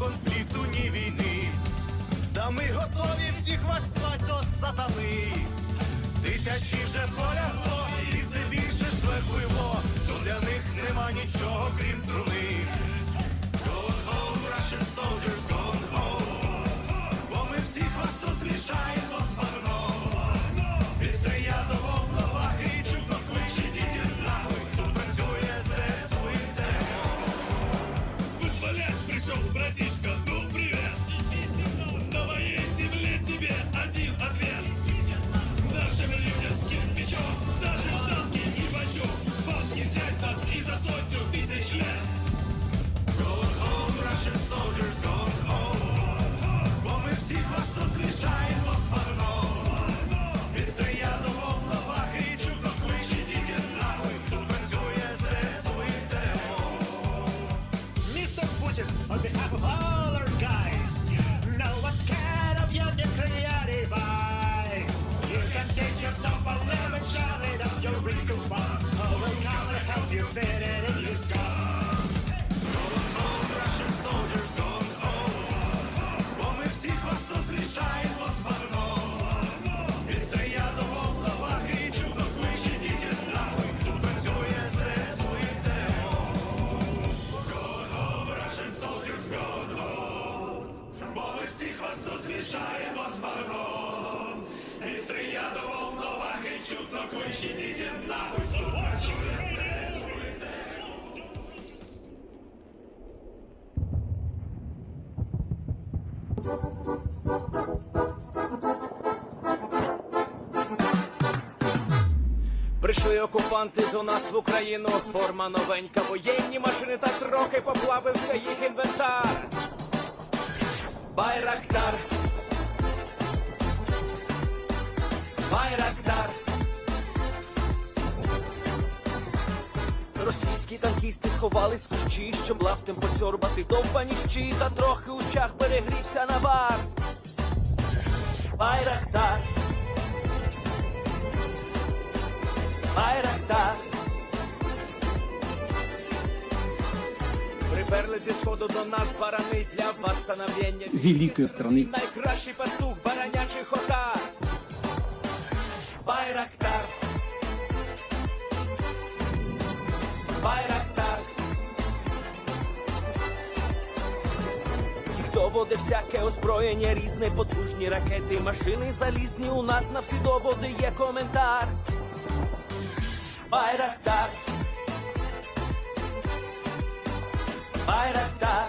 конфлікту, ні війни. Та ми готові всіх вас звать до сатани. Тисячі вже полягло, і все більше швекуйло. То для них нема нічого, крім труни. Going home, Russian soldiers, going home. Бо ми всіх вас тут змішаємо з багном. Від стрия до волновахи і чутно кличе діти нахуй. Тут працює ЗСУ і ТМО. Вызволять пришел, братишка, ну привет. На моей земле тебе один ответ. Нашим людям с кирпичом, даже танки и бачок. Вам не взять нас и за 100 тысяч лет. Going home, Russian soldiers, going home. Бо ми всіх вас тут змішаємо з багном. Від стрия до волновахи і чутно кличе діти нахуй. Тут працює ЗСУ і ТМО. Mr. Putin, on behalf of all our guys, no one's scared of your nuclear device. You can take your top 11, shove it up your wrinkled bum. Oh, we'll come and help you fit it in your skull. Going home, Russian soldiers, going home. Бо ми всіх вас тут змішаємо з багном. Від стрия до волновахи і чутно кличе діти нахуй. Тут працює ЗСУ і ТМО. Going home, Russian soldiers, going home. Бо ми всіх вас тут змішаємо з багном. Від стрия до волновахи і чутно кличе діти нахуй. Тут працює ЗСУ і ТМО. Прийшли окупанти до нас в Україну, форма новенька, воєнні машини, та трохи поплавився їх інвентар. Байрактар, Байрактар. Російські танкісти сховались в кущі, щоб лаптем посьорбати довбані щі, та трохи у чах перегрівся навар. Байрактар, Байрактар. Приперли зі сходу до нас барани для восстановлення великой страны. Найкращий пастух баранячих отар. Байрактар, Байрактар. Хто воде всяке озброєння різне, потужні ракети, машини залізні, у нас на всі доводи є коментар. Байрактар, Байрактар.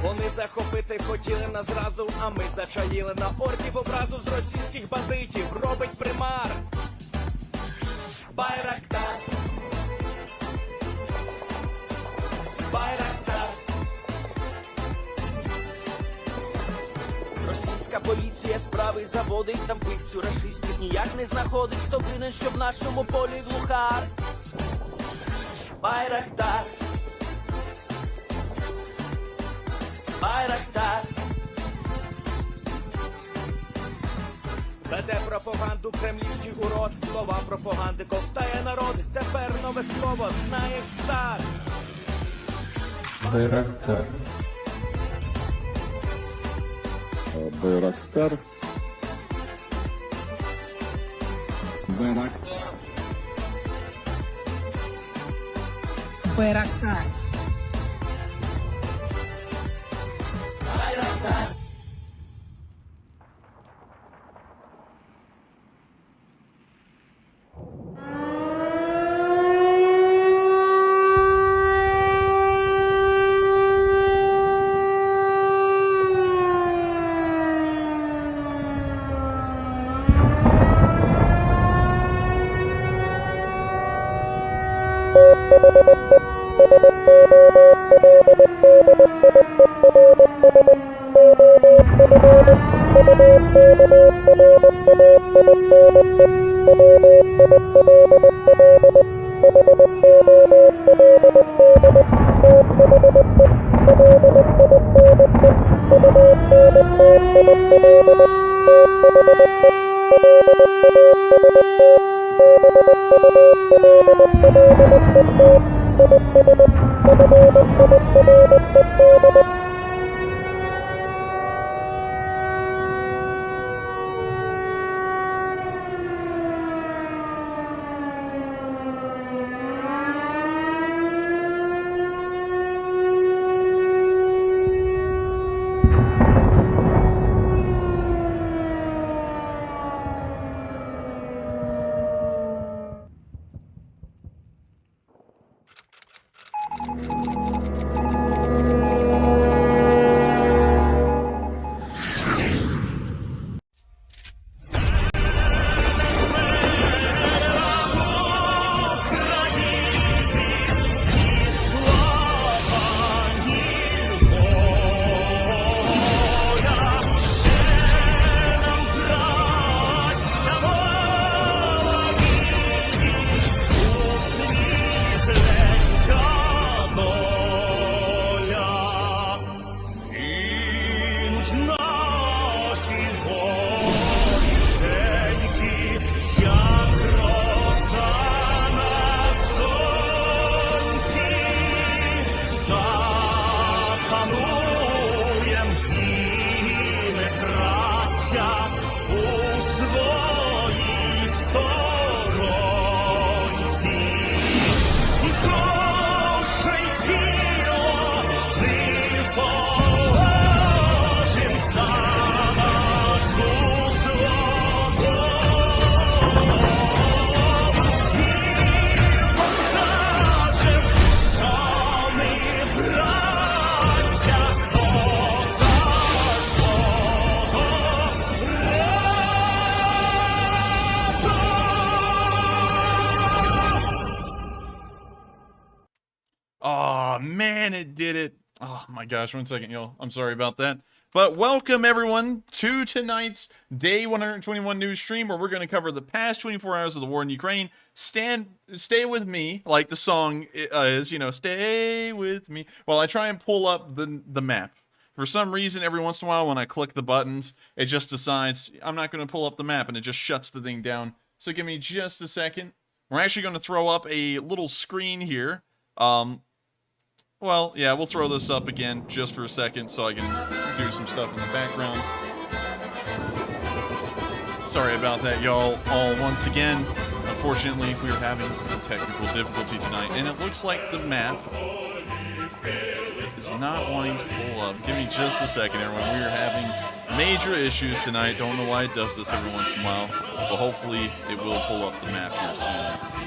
Вони захопити хотіли нас зразу, а ми зачаїли на орків образу з російських бандитів. Робить примар. Байрактар, Байрактар. Російська поліція справи заводить, там вбивцю рашистів ніяк не знаходить. Хто винен, що в нашому полі глухар? Байрактар, Байрактар. Веде пропаганду кремлівський урод, слова пропаганди ковтає народ. Тепер нове слово знає цар. Байрактар. Байрактар. Байрактар. Байрактар. Байрактар. Oh, man, it did it. Oh, my gosh. 1 second, y'all. I'm sorry about that. But welcome, everyone, to tonight's Day 121 news stream, where we're going to cover the past 24 hours of the war in Ukraine. Stay with me, like the song is, you know, stay with me, while I try and pull up the map. For some reason, every once in a while, when I click the buttons, it just decides I'm not going to pull up the map, and it just shuts the thing down. So give me just a second. We're actually going to throw up a little screen here. Well, yeah, we'll throw this up again just for a second so I can do some stuff in the background. Sorry about that, y'all, all once again. Unfortunately, we are having some technical difficulty tonight, and it looks like the map is not wanting to pull up. Give me just a second, everyone. We are having major issues tonight. Don't know why it does this every once in a while, but hopefully it will pull up the map here soon.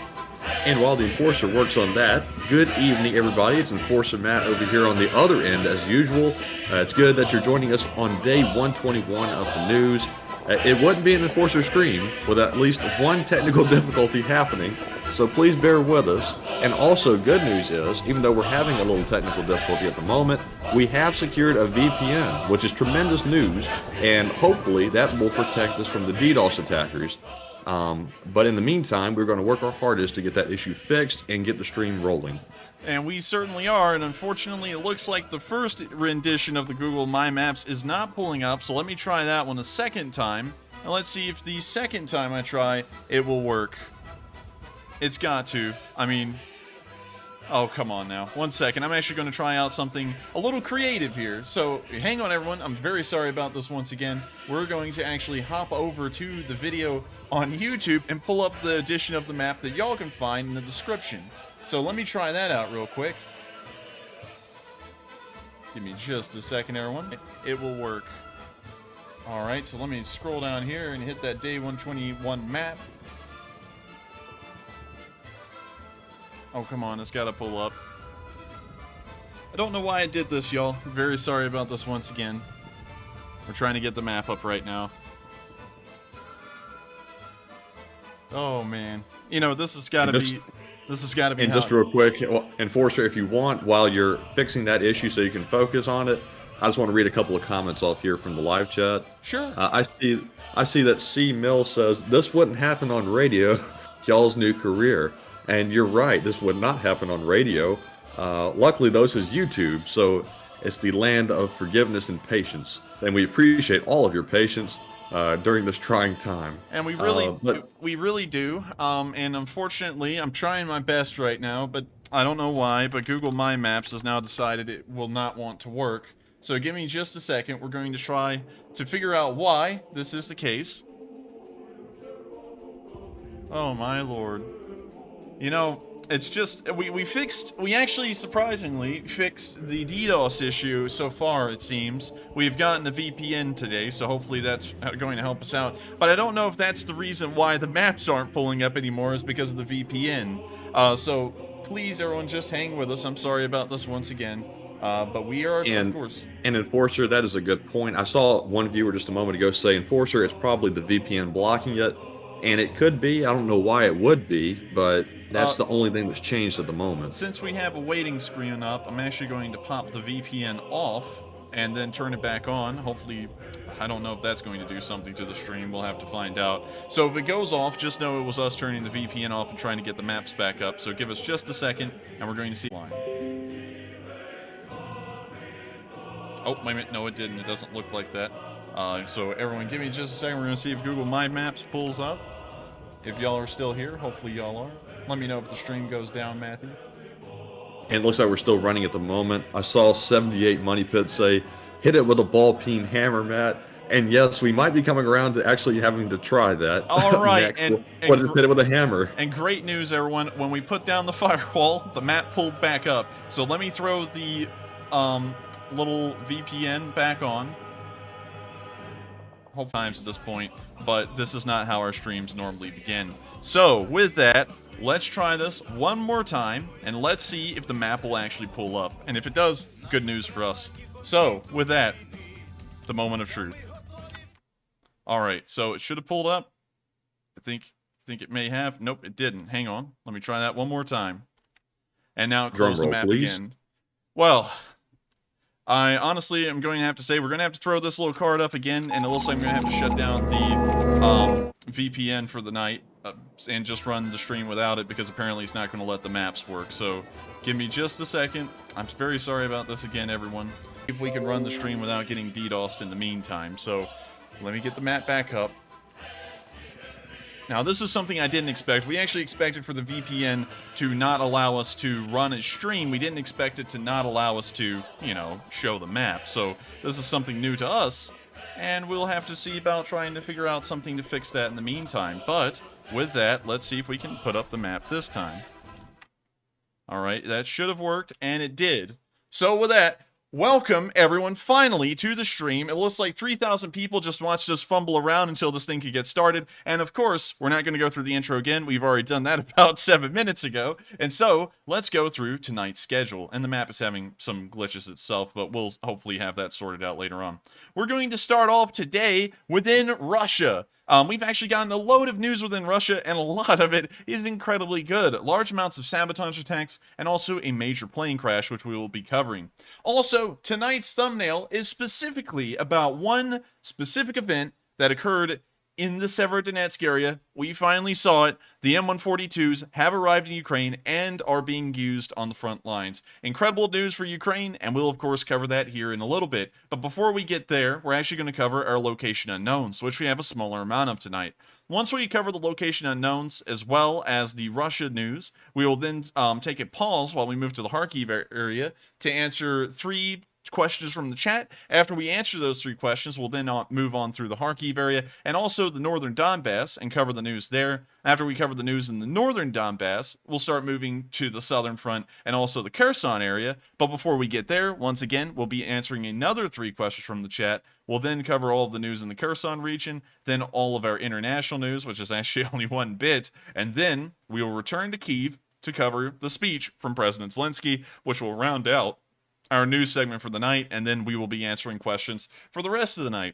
And while the Enforcer works on that, good evening, everybody. It's Enforcer Matt over here on the other end, as usual. It's good that you're joining us on day 121 of the news. It wouldn't be an Enforcer stream without at least one technical difficulty happening, so please bear with us. And also, good news is, even though we're having a little technical difficulty at the moment, we have secured a VPN, which is tremendous news, and hopefully that will protect us from the DDoS attackers. But in the meantime, we're going to work our hardest to get that issue fixed and get the stream rolling. And we certainly are, and unfortunately it looks like the first rendition of the Google My Maps is not pulling up, so let me try that one a second time, and let's see if the second time I try, it will work. It's got to. I mean, oh, come on now. 1 second, I'm actually going to try out something a little creative here, so hang on, everyone. I'm very sorry about this once again. We're going to actually hop over to the video on YouTube and pull up the edition of the map that y'all can find in the description. So let me try that out real quick. Give me just a second, everyone. It will work. Alright, so let me scroll down here and hit that day 121 map. Oh, come on, it's gotta pull up. I don't know why I did this, y'all. Very sorry about this once again. We're trying to get the map up right now. Oh, man. You know, this has gotta be... This has got to be. And just real quick, Enforcer, if you want, while you're fixing that issue so you can focus on it, I just want to read a couple of comments off here from the live chat. Sure. I see that C. Mill says, this wouldn't happen on radio, y'all's new career. And you're right, this would not happen on radio. Luckily, though, this is YouTube, so it's the land of forgiveness and patience. And we appreciate all of your patience during this trying time. And we really do. And unfortunately, I'm trying my best right now, but I don't know why, but Google My Maps has now decided it will not want to work. So give me just a second. We're going to try to figure out why this is the case. Oh my lord. You know, it's just, we actually surprisingly fixed the DDoS issue so far, it seems. We've gotten the VPN today, so hopefully that's going to help us out. But I don't know if that's the reason why the maps aren't pulling up anymore is because of the VPN. So please, everyone, just hang with us. I'm sorry about this once again. But we are, of course. And Enforcer, that is a good point. I saw one viewer just a moment ago say, Enforcer, it's probably the VPN blocking it. And it could be. I don't know why it would be, but that's the only thing that's changed at the moment. Since we have a waiting screen up, I'm actually going to pop the VPN off and then turn it back on. Hopefully, I don't know if that's going to do something to the stream. We'll have to find out. So if it goes off, just know it was us turning the VPN off and trying to get the maps back up. So give us just a second, and we're going to see line. Oh, wait a minute. No, it didn't. It doesn't look like that. So everyone, give me just a second. We're going to see if Google My Maps pulls up. If y'all are still here, hopefully y'all are. Let me know if the stream goes down, Matthew. And it looks like we're still running at the moment. I saw 78 Money Pit say, hit it with a ball-peen hammer, Matt. And yes, we might be coming around to actually having to try that. All right. Next. And just hit it with a hammer. And great news, everyone. When we put down the firewall, the map pulled back up. So let me throw the little VPN back on. Whole times at this point, but this is not how our streams normally begin. So with that, let's try this one more time and let's see if the map will actually pull up. And if it does, good news for us. So with that, the moment of truth. All right, so it should have pulled up. I think it may have. Nope, it didn't. Hang on, let me try that one more time. And now close the map again. Well, I honestly am going to have to say we're going to have to throw this little card up again, and it looks like I'm going to have to shut down the VPN for the night and just run the stream without it because apparently it's not going to let the maps work. So give me just a second. I'm very sorry about this again, everyone. If we can run the stream without getting DDoSed in the meantime. So let me get the map back up. Now, this is something I didn't expect. We actually expected for the VPN to not allow us to run a stream. We didn't expect it to not allow us to, you know, show the map. So this is something new to us, and we'll have to see about trying to figure out something to fix that in the meantime. But with that, let's see if we can put up the map this time. All right, that should have worked, and it did. So with that, welcome, everyone, finally, to the stream. It looks like 3,000 people just watched us fumble around until this thing could get started. And, of course, we're not going to go through the intro again. We've already done that about 7 minutes ago. And so, let's go through tonight's schedule. And the map is having some glitches itself, but we'll hopefully have that sorted out later on. We're going to start off today within Russia. We've actually gotten a load of news within Russia, and a lot of it is incredibly good. Large amounts of sabotage attacks, and also a major plane crash, which we will be covering. Also, tonight's thumbnail is specifically about one specific event that occurred in the Severodonetsk area. We finally saw it. The M142s have arrived in Ukraine and are being used on the front lines. Incredible news for Ukraine, and we'll of course cover that here in a little bit. But before we get there, we're actually going to cover our location unknowns, which we have a smaller amount of tonight. Once we cover the location unknowns as well as the Russia news, we will then take a pause while we move to the Kharkiv area to answer 3 questions from the chat. After we answer those 3 questions, we'll then move on through the Kharkiv area and also the northern Donbass and cover the news there. After we cover the news in the northern Donbass, we'll start moving to the southern front and also the Kherson area. But before we get there, once again, we'll be answering another 3 questions from the chat. We'll then cover all of the news in the Kherson region, then all of our international news, which is actually only 1 bit, and then we will return to Kyiv to cover the speech from President Zelensky, which will round out our news segment for the night, and then we will be answering questions for the rest of the night.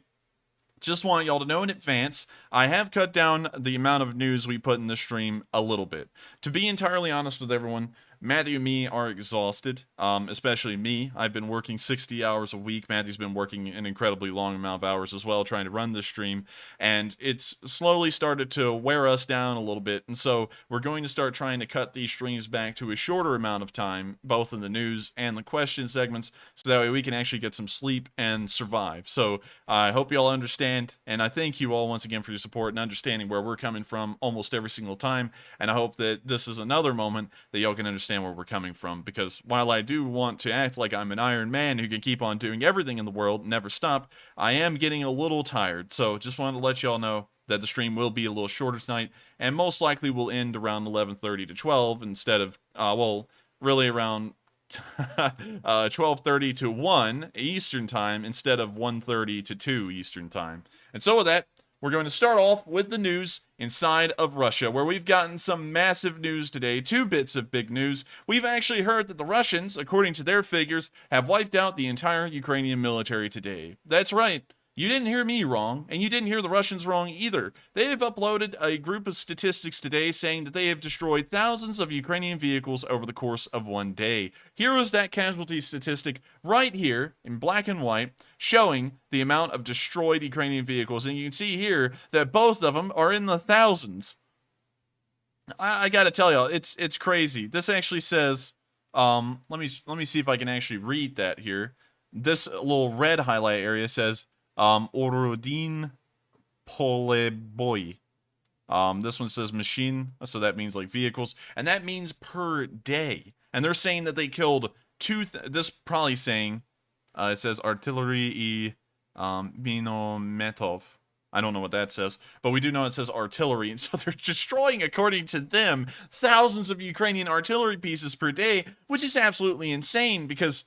Just want y'all to know in advance, I have cut down the amount of news we put in the stream a little bit. To be entirely honest with everyone, Matthew and me are exhausted, especially me. I've been working 60 hours a week. Matthew's been working an incredibly long amount of hours as well, trying to run this stream, and it's slowly started to wear us down a little bit, and so we're going to start trying to cut these streams back to a shorter amount of time, both in the news and the question segments, so that way we can actually get some sleep and survive. So I hope you all understand, and I thank you all once again for your support and understanding where we're coming from almost every single time, and I hope that this is another moment that y'all can understand understand where we're coming from, because while I do want to act like I'm an Iron Man who can keep on doing everything in the world and never stop, I am getting a little tired. So just wanted to let y'all know that the stream will be a little shorter tonight, and most likely will end around 11:30 to 12 instead of, well, really around 12:30 to 1 Eastern time instead of 1:30 to 2 Eastern time. And so with that, we're going to start off with the news inside of Russia, where we've gotten some massive news today, 2 bits of big news. We've actually heard that the Russians, according to their figures, have wiped out the entire Ukrainian military today. That's right. You didn't hear me wrong, and you didn't hear the Russians wrong either. They have uploaded a group of statistics today saying that they have destroyed thousands of Ukrainian vehicles over the course of one day. Here is that casualty statistic right here in black and white, showing the amount of destroyed Ukrainian vehicles, and you can see here that both of them are in the thousands. I gotta tell y'all, it's crazy. This actually says, let me see if I can actually read that here. This little red highlight area says, Orodin Poleboy. This one says machine, so that means like vehicles, and that means per day. And they're saying that they killed this probably saying, it says artillery minometov. I don't know what that says, but we do know it says artillery, and so they're destroying, according to them, thousands of Ukrainian artillery pieces per day, which is absolutely insane, because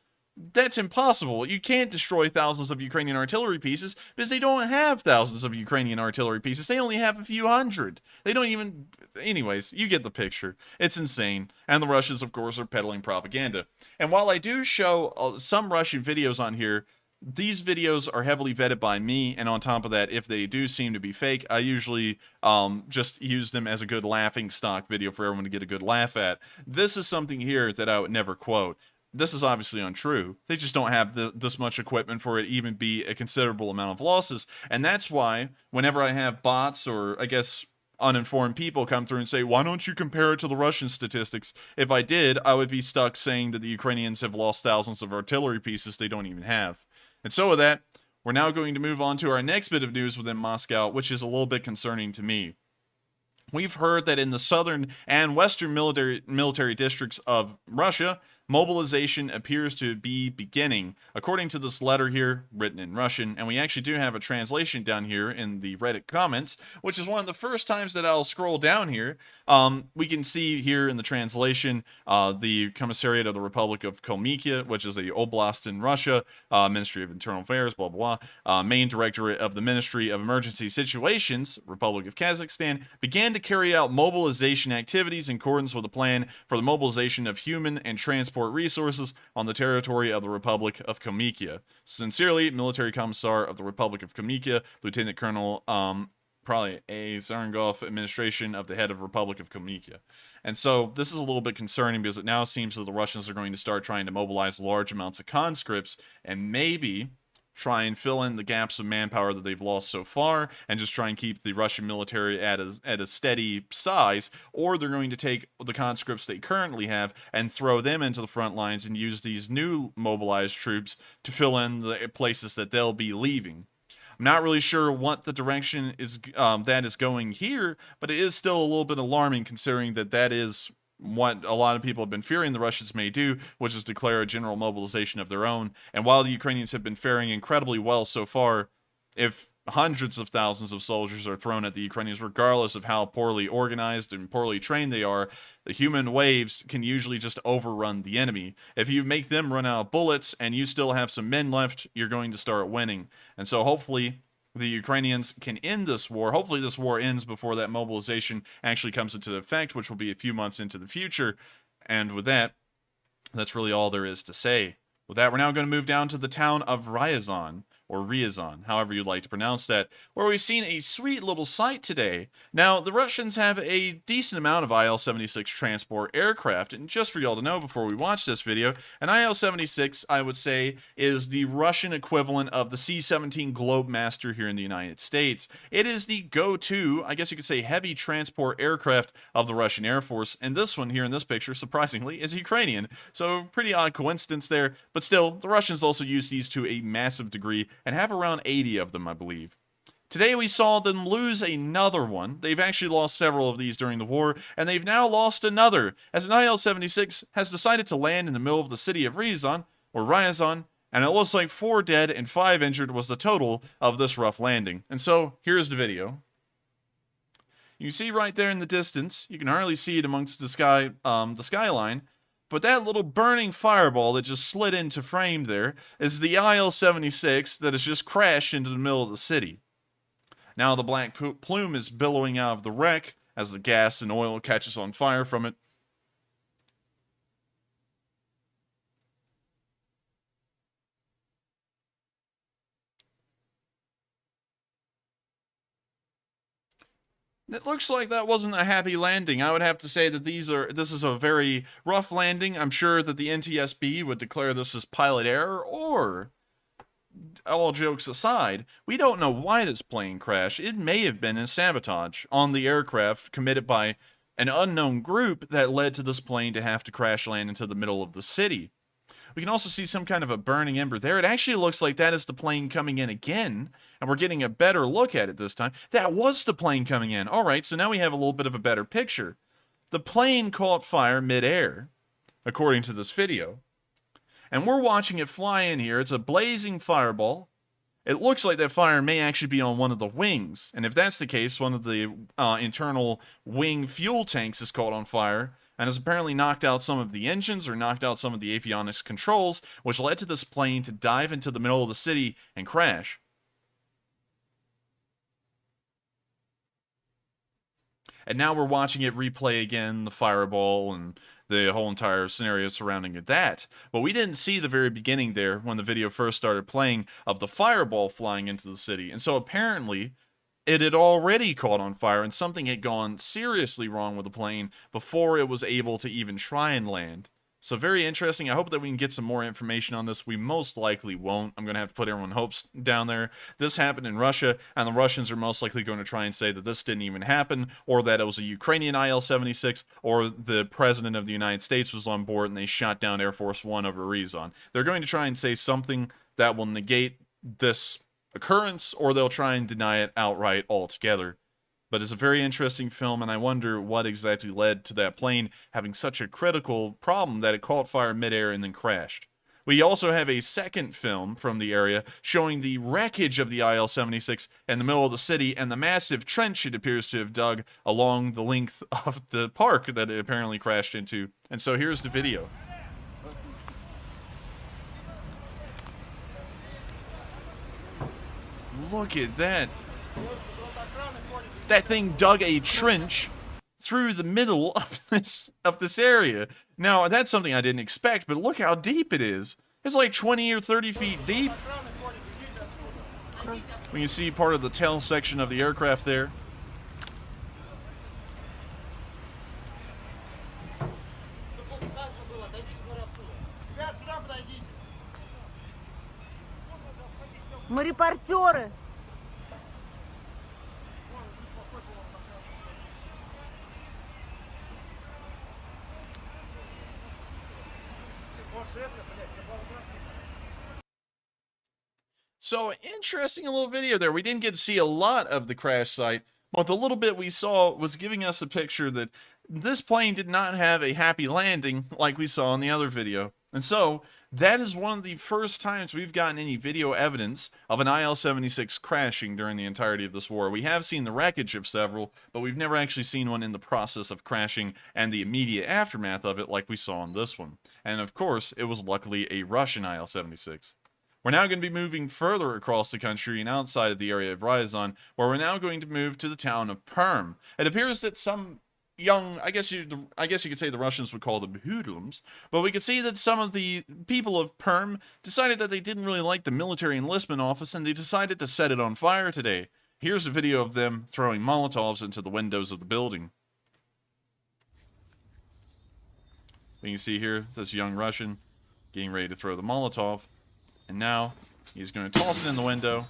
that's impossible. You can't destroy thousands of Ukrainian artillery pieces because they don't have thousands of Ukrainian artillery pieces. They only have a few hundred. They don't even... Anyways, you get the picture. It's insane. And the Russians, of course, are peddling propaganda. And while I do show some Russian videos on here, these videos are heavily vetted by me, and on top of that, if they do seem to be fake, I usually just use them as a good laughing stock video for everyone to get a good laugh at. This is something here that I would never quote. This is obviously untrue. They just don't have this much equipment for it to even be a considerable amount of losses. And that's why whenever I have bots or, I guess, uninformed people come through and say, why don't you compare it to the Russian statistics? If I did, I would be stuck saying that the Ukrainians have lost thousands of artillery pieces they don't even have. And so with that, we're now going to move on to our next bit of news within Moscow, which is a little bit concerning to me. We've heard that in the southern and western military districts of Russia, mobilization appears to be beginning, according to this letter here, written in Russian, and we actually do have a translation down here in the Reddit comments, which is one of the first times that I'll scroll down here. We can see here in the translation, the Commissariat of the Republic of Kalmykia, which is a oblast in Russia, Ministry of Internal Affairs, blah, blah, blah, Main Directorate of the Ministry of Emergency Situations, Republic of Kazakhstan, began to carry out mobilization activities in accordance with a plan for the mobilization of human and transport resources on the territory of the Republic of Kalmykia. Sincerely, Military Commissar of the Republic of Kalmykia, Lieutenant Colonel, probably a Zarangov administration of the head of Republic of Kalmykia. And so this is a little bit concerning because it now seems that the Russians are going to start trying to mobilize large amounts of conscripts and maybe try and fill in the gaps of manpower that they've lost so far, and just try and keep the Russian military at a steady size, or they're going to take the conscripts they currently have and throw them into the front lines and use these new mobilized troops to fill in the places that they'll be leaving. I'm not really sure what the direction is that is going here, but it is still a little bit alarming considering that is what a lot of people have been fearing the Russians may do, which is declare a general mobilization of their own. And while the Ukrainians have been faring incredibly well so far, if hundreds of thousands of soldiers are thrown at the Ukrainians, regardless of how poorly organized and poorly trained they are, the human waves can usually just overrun the enemy. If you make them run out of bullets and you still have some men left, you're going to start winning. And so hopefully the Ukrainians can end this war. Hopefully this war ends before that mobilization actually comes into effect, which will be a few months into the future. And with that, that's really all there is to say. With that, we're now going to move down to the town of Ryazan, or Ryazan, however you'd like to pronounce that, where we've seen a sweet little sight today. Now, the Russians have a decent amount of IL-76 transport aircraft, and just for y'all to know before we watch this video, an IL-76, I would say, is the Russian equivalent of the C-17 Globemaster here in the United States. It is the go-to, I guess you could say, heavy transport aircraft of the Russian Air Force, and this one here in this picture, surprisingly, is Ukrainian. So, pretty odd coincidence there, but still, the Russians also use these to a massive degree, and have around 80 of them, I believe. Today we saw them lose another one. They've actually lost several of these during the war, and they've now lost another, as an IL-76 has decided to land in the middle of the city of Ryazan, and it looks like 4 dead and 5 injured was the total of this rough landing. And so, here's the video. You see right there in the distance, you can hardly see it amongst the skyline, but that little burning fireball that just slid into frame there is the IL-76 that has just crashed into the middle of the city. Now the black plume is billowing out of the wreck as the gas and oil catches on fire from it. It looks like that wasn't a happy landing. I would have to say that this is a very rough landing. I'm sure that the NTSB would declare this as pilot error, or, all jokes aside, we don't know why this plane crashed. It may have been a sabotage on the aircraft committed by an unknown group that led to this plane to have to crash land into the middle of the city. We can also see some kind of a burning ember there. It actually looks like that is the plane coming in again, and we're getting a better look at it this time. That was the plane coming in. All right, so now we have a little bit of a better picture. The plane caught fire mid-air, according to this video. And we're watching it fly in here. It's a blazing fireball. It looks like that fire may actually be on one of the wings. And if that's the case, one of the internal wing fuel tanks is caught on fire and has apparently knocked out some of the engines or knocked out some of the avionics controls, which led to this plane to dive into the middle of the city and crash. And now we're watching it replay again, the fireball and the whole entire scenario surrounding that. But we didn't see the very beginning there when the video first started playing of the fireball flying into the city. And so apparently it had already caught on fire and something had gone seriously wrong with the plane before it was able to even try and land. So very interesting. I hope that we can get some more information on this. We most likely won't. I'm going to have to put everyone's hopes down there. This happened in Russia, and the Russians are most likely going to try and say that this didn't even happen, or that it was a Ukrainian IL-76, or the President of the United States was on board and they shot down Air Force One over Ryazan. They're going to try and say something that will negate this occurrence, or they'll try and deny it outright altogether. But it's a very interesting film, and I wonder what exactly led to that plane having such a critical problem that it caught fire midair and then crashed. We also have a second film from the area showing the wreckage of the IL-76 in the middle of the city and the massive trench it appears to have dug along the length of the park that it apparently crashed into. And so here's the video. Look at that. That thing dug a trench through the middle of this area. Now, that's something I didn't expect, but look how deep it is. It's like 20 or 30 feet deep. We can see part of the tail section of the aircraft there. Мы репортеры. So, interesting little video there. We didn't get to see a lot of the crash site, but the little bit we saw was giving us a picture that this plane did not have a happy landing like we saw in the other video. And so, that is one of the first times we've gotten any video evidence of an IL-76 crashing during the entirety of this war. We have seen the wreckage of several, but we've never actually seen one in the process of crashing and the immediate aftermath of it like we saw in this one. And of course, it was luckily a Russian IL-76. We're now going to be moving further across the country and outside of the area of Ryazan, where we're now going to move to the town of Perm. It appears that some young, I guess you could say the Russians would call them hoodlums, but we could see that some of the people of Perm decided that they didn't really like the military enlistment office, and they decided to set it on fire today. Here's a video of them throwing Molotovs into the windows of the building. We can see here this young Russian getting ready to throw the Molotov. And now, he's going to toss it in the window.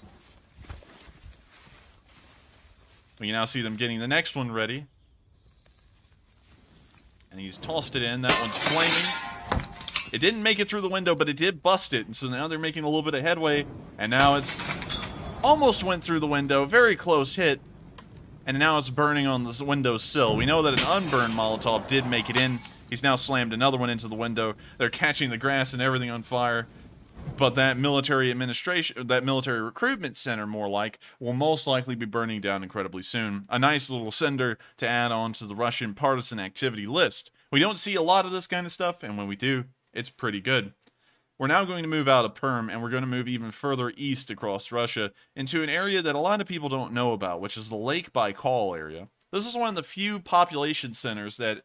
We can now see them getting the next one ready. And he's tossed it in. That one's flaming. It didn't make it through the window, but it did bust it. And so now they're making a little bit of headway. And now it's almost went through the window, very close hit, and now it's burning on this window sill. We know that an unburned Molotov did make it in. He's now slammed another one into the window. They're catching the grass and everything on fire. But that military administration, that military recruitment center, more like, will most likely be burning down incredibly soon. A nice little cinder to add on to the Russian partisan activity list. We don't see a lot of this kind of stuff, and when we do, it's pretty good. We're now going to move out of Perm, and we're going to move even further east across Russia into an area that a lot of people don't know about, which is the Lake Baikal area. This is one of the few population centers that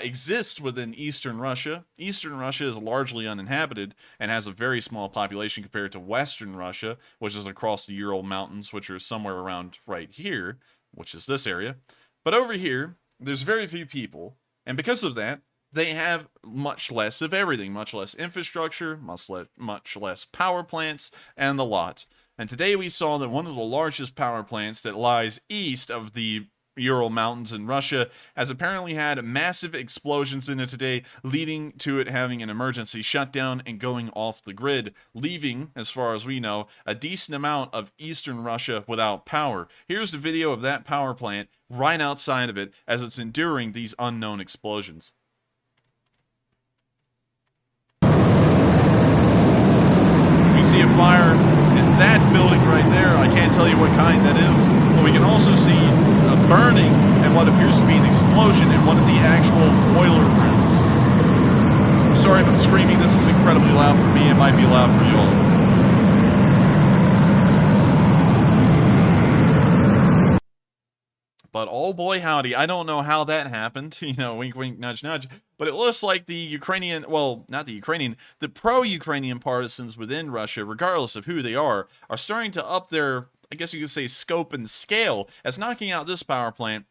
exist within eastern Russia. Eastern Russia is largely uninhabited and has a very small population compared to western Russia, which is across the Ural Mountains, which are somewhere around right here, which is this area. But over here, there's very few people, and because of that, they have much less of everything, much less infrastructure, much less power plants, and the lot. And today we saw that one of the largest power plants that lies east of the Ural Mountains in Russia has apparently had massive explosions in it today, leading to it having an emergency shutdown and going off the grid, leaving, as far as we know, a decent amount of eastern Russia without power. Here's the video of that power plant right outside of it as it's enduring these unknown explosions. We see a fire in that building right there. I can't tell you what kind that is, but we can also see a burning and what appears to be an explosion in one of the actual boiler rooms. I'm sorry if I'm screaming. This is incredibly loud for me. It might be loud for you all. But oh boy howdy, I don't know how that happened. You know, wink wink, nudge nudge. But it looks like the Ukrainian, well, not the Ukrainian, the pro-Ukrainian partisans within Russia, regardless of who they are starting to up their, I guess you could say, scope and scale, as knocking out this power plant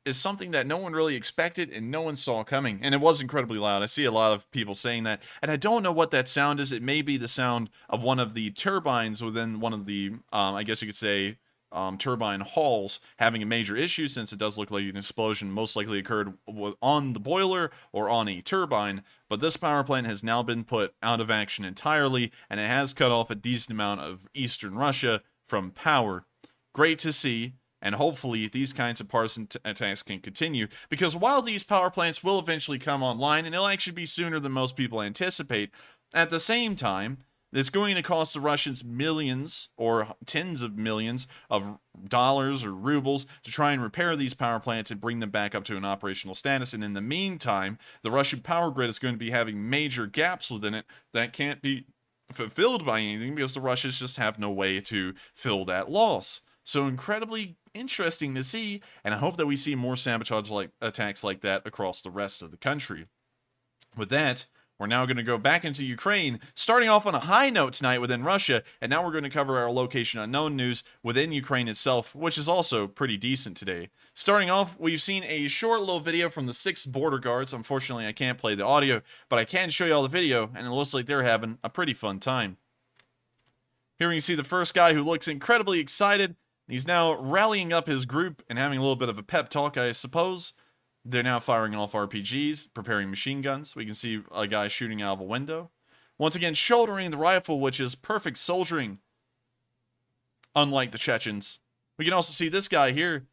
is something that no one really expected and no one saw coming. And it was incredibly loud. I see a lot of people saying that. And I don't know what that sound is. It may be the sound of one of the turbines within one of the, I guess you could say, turbine halls having a major issue, since it does look like an explosion most likely occurred on the boiler or on a turbine. But this power plant has now been put out of action entirely, and it has cut off a decent amount of eastern Russia from power. Great to see, and hopefully these kinds of partisan attacks can continue, because while these power plants will eventually come online, and it'll actually be sooner than most people anticipate, at the same time, it's going to cost the Russians millions or tens of millions of dollars or rubles to try and repair these power plants and bring them back up to an operational status. And in the meantime, the Russian power grid is going to be having major gaps within it that can't be fulfilled by anything, because the Russians just have no way to fill that loss. So incredibly interesting to see, and I hope that we see more sabotage attacks like that across the rest of the country. With that, we're now going to go back into Ukraine, starting off on a high note tonight within Russia, and now we're going to cover our location unknown news within Ukraine itself, which is also pretty decent today. Starting off, we've seen a short little video from the 6 border guards. Unfortunately, I can't play the audio, but I can show you all the video, and it looks like they're having a pretty fun time. Here we can see the first guy, who looks incredibly excited. He's now rallying up his group and having a little bit of a pep talk, I suppose. They're now firing off RPGs, preparing machine guns. We can see a guy shooting out of a window. Once again, shouldering the rifle, which is perfect soldiering, unlike the Chechens. We can also see this guy here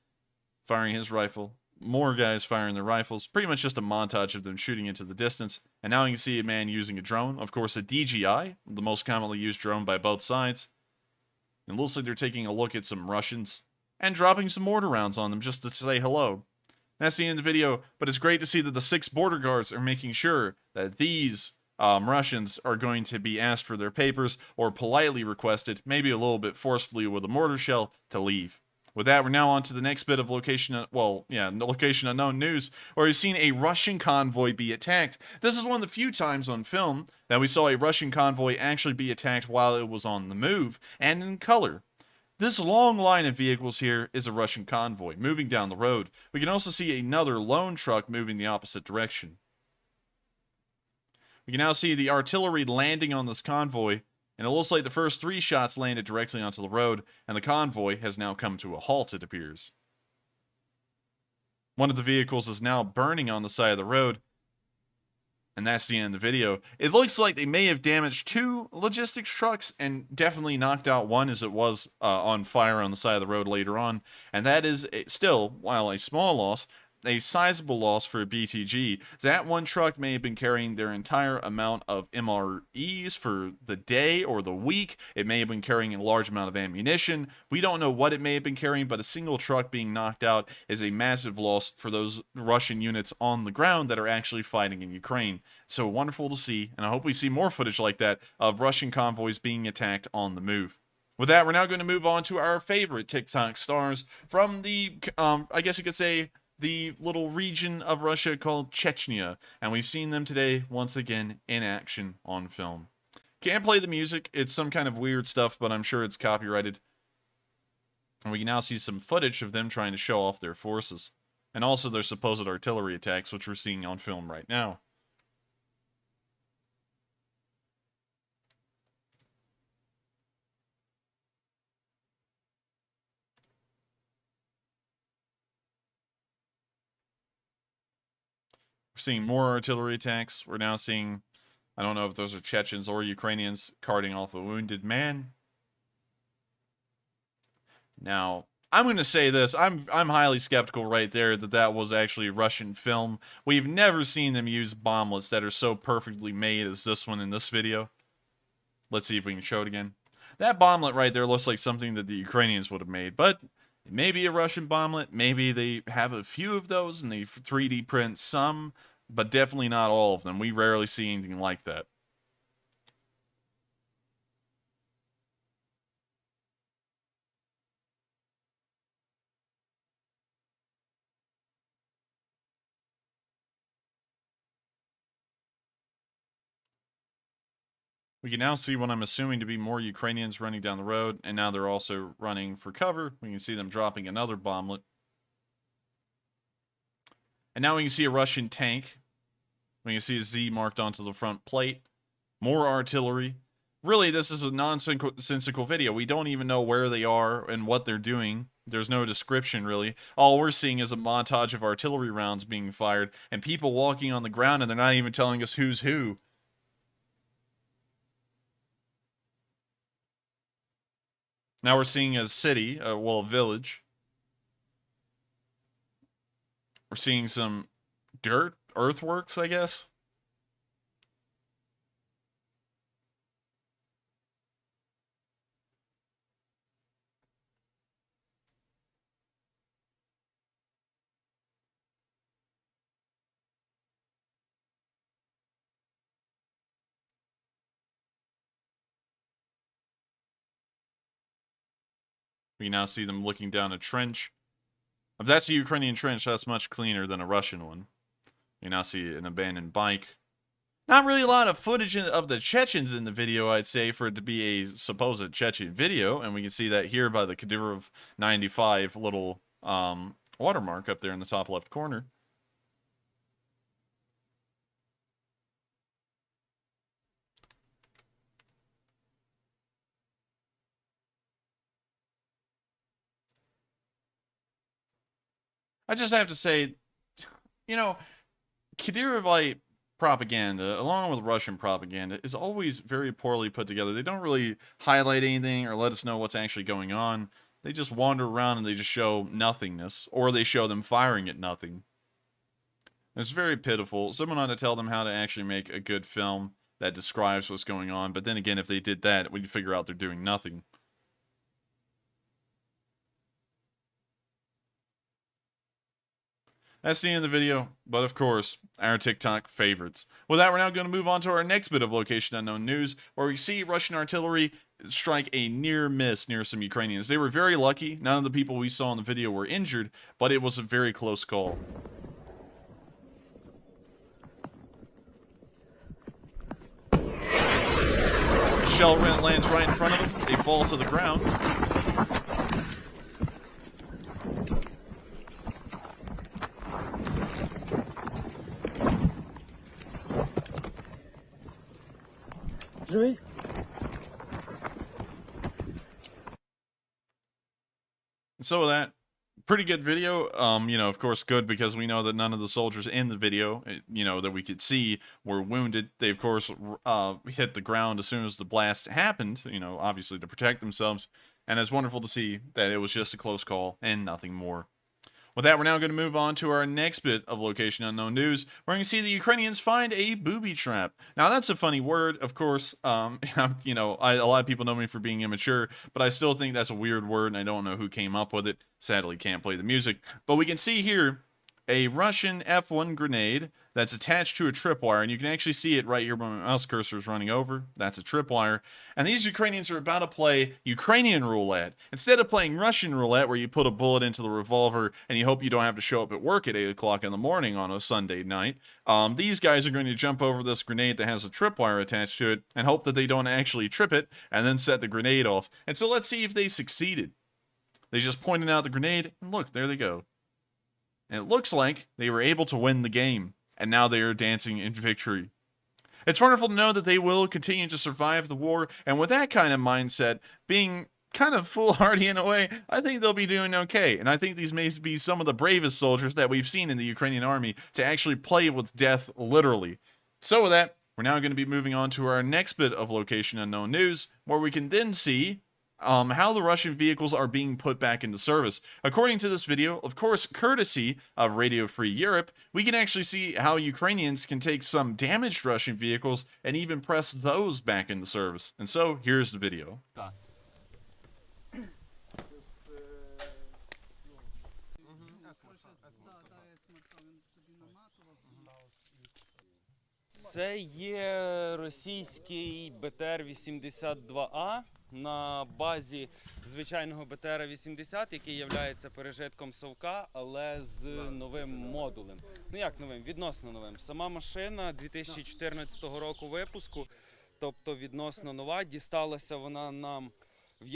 firing his rifle. More guys firing their rifles. Pretty much just a montage of them shooting into the distance. And now you can see a man using a drone. Of course, a DJI, the most commonly used drone by both sides. And it looks like they're taking a look at some Russians and dropping some mortar rounds on them just to say hello. That's the end of the video, but it's great to see that the 6 border guards are making sure that these Russians are going to be asked for their papers, or politely requested, maybe a little bit forcefully with a mortar shell, to leave. With that, we're now on to the next bit of location unknown news, where we've seen a Russian convoy be attacked. This is one of the few times on film that we saw a Russian convoy actually be attacked while it was on the move, and in color. This long line of vehicles here is a Russian convoy moving down the road. We can also see another lone truck moving the opposite direction. We can now see the artillery landing on this convoy, and it looks like the first 3 shots landed directly onto the road, and the convoy has now come to a halt, it appears. One of the vehicles is now burning on the side of the road, And that's the end of the video. It looks like they may have damaged 2 logistics trucks and definitely knocked out one, as it was on fire on the side of the road later on. And that is still, while a small loss, a sizable loss for a BTG. That one truck may have been carrying their entire amount of MREs for the day or the week. It may have been carrying a large amount of ammunition. We don't know what it may have been carrying, but a single truck being knocked out is a massive loss for those Russian units on the ground that are actually fighting in Ukraine. So wonderful to see, and I hope we see more footage like that of Russian convoys being attacked on the move. With that, we're now going to move on to our favorite TikTok stars from the, I guess you could say, the little region of Russia called Chechnya, and we've seen them today once again in action on film. Can't play the music, it's some kind of weird stuff, but I'm sure it's copyrighted. And we can now see some footage of them trying to show off their forces, and also their supposed artillery attacks, which we're seeing on film right now. We're seeing more artillery attacks. We're now seeing, I don't know if those are Chechens or Ukrainians, carting off a wounded man. Now, I'm going to say this. I'm highly skeptical right there that that was actually Russian film. We've never seen them use bomblets that are so perfectly made as this one in this video. Let's see if we can show it again. That bomblet right there looks like something that the Ukrainians would have made, but it may be a Russian bomblet. Maybe they have a few of those and they 3D print some, but definitely not all of them. We rarely see anything like that. We can now see what I'm assuming to be more Ukrainians running down the road, and now they're also running for cover. We can see them dropping another bomblet. And now we can see a Russian tank. We can see a Z marked onto the front plate. More artillery. Really, this is a nonsensical video. We don't even know where they are and what they're doing. There's no description, really. All we're seeing is a montage of artillery rounds being fired and people walking on the ground, and they're not even telling us who's who. Now we're seeing a city, well, a village. We're seeing some dirt, earthworks, I guess. We now see them looking down a trench. If that's a Ukrainian trench, that's much cleaner than a Russian one. We now see an abandoned bike. Not really a lot of footage of the Chechens in the video, I'd say, for it to be a supposed Chechen video. And we can see that here by the Kadyrov 95 little watermark up there in the top left corner. I just have to say, you know, Kadyrovite propaganda, along with Russian propaganda, is always very poorly put together. They don't really highlight anything or let us know what's actually going on. They just wander around and they just show nothingness, or they show them firing at nothing. It's very pitiful. Someone ought to tell them how to actually make a good film that describes what's going on, but then again, if they did that, we'd figure out they're doing nothing. That's the end of the video, but of course, our TikTok favorites. With that, we're now going to move on to our next bit of Location Unknown news, where we see Russian artillery strike a near miss near some Ukrainians. They were very lucky. None of the people we saw in the video were injured, but it was a very close call. Shell lands right in front of them. They fall to the ground. And so with that, Pretty good video. You know, of course, good because we know that none of the soldiers in the video, you know, that we could see were wounded. They, of course, hit the ground as soon as the blast happened, you know, obviously to protect themselves. And it's wonderful to see that it was just a close call and nothing more. With that, we're now going to move on to our next bit of Location Unknown news. We're going to see the Ukrainians find a booby trap. Now, that's a funny word, of course. You know, a lot of people know me for being immature, but I still think that's a weird word, and I don't know who came up with it. Sadly, can't play the music. But we can see here a Russian F1 grenade that's attached to a tripwire, and you can actually see it right here when my mouse cursor is running over. That's a tripwire. And these Ukrainians are about to play Ukrainian roulette. Instead of playing Russian roulette, where you put a bullet into the revolver and you hope you don't have to show up at work at 8 o'clock in the morning on a Sunday night, these guys are going to jump over this grenade that has a tripwire attached to it and hope that they don't actually trip it and then set the grenade off. And so let's see if they succeeded. They just pointed out the grenade, and look, there they go. And it looks like they were able to win the game, and now they are dancing in victory. It's wonderful to know that they will continue to survive the war, and with that kind of mindset, being kind of foolhardy in a way, I think they'll be doing okay. And I think these may be some of the bravest soldiers that we've seen in the Ukrainian army to actually play with death literally. So with that, we're now going to be moving on to our next bit of Location Unknown news, where we can then see how the Russian vehicles are being put back into service. According to this video, of course, courtesy of Radio Free Europe, we can actually see how Ukrainians can take some damaged Russian vehicles and even press those back into service. And so, here's the video. Це є російський БТР-82А на базі звичайного БТР-80, який є пережитком Совка, але з новим модулем. Ну як новим? Відносно новим. Сама машина 2014 року випуску, тобто відносно нова. Дісталася вона нам в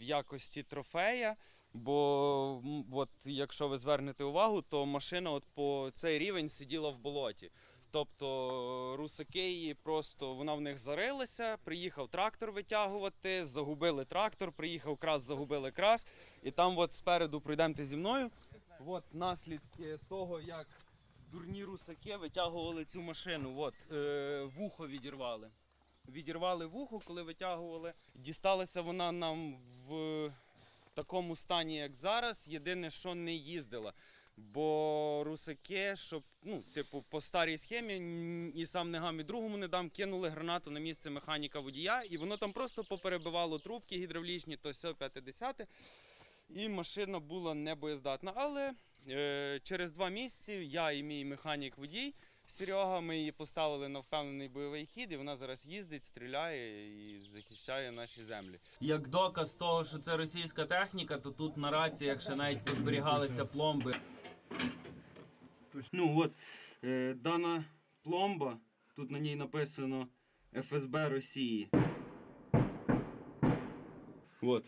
якості трофея. Бо от, якщо ви звернете увагу, то машина от по цей рівень сиділа в болоті. Тобто русаки її просто, вона в них зарилася, приїхав трактор витягувати, загубили трактор, приїхав крас, загубили крас. І там от спереду, пройдемте зі мною, от наслідки того, як дурні русаки витягували цю машину. От, вухо відірвали. Відірвали вухо, коли витягували. Дісталася вона нам в такому стані, як зараз, єдине, що не їздила. Бо русаки, щоб, ну, типу, по старій схемі, і сам не гам, і другому не дам, кинули гранату на місце механіка-водія, і воно там просто поперебивало трубки гідравлічні, то все 50-те, і машина була небоєздатна. Але через 2 місяці я і мій механік-водій, Серега, ми її поставили на впевнений бойовий хід, і вона зараз їздить, стріляє і захищає наші землі. Як доказ того, що це російська техніка, то тут на раціях ще навіть позберігалися пломби. Ну от, дана пломба, тут на ній написано ФСБ Росії. От.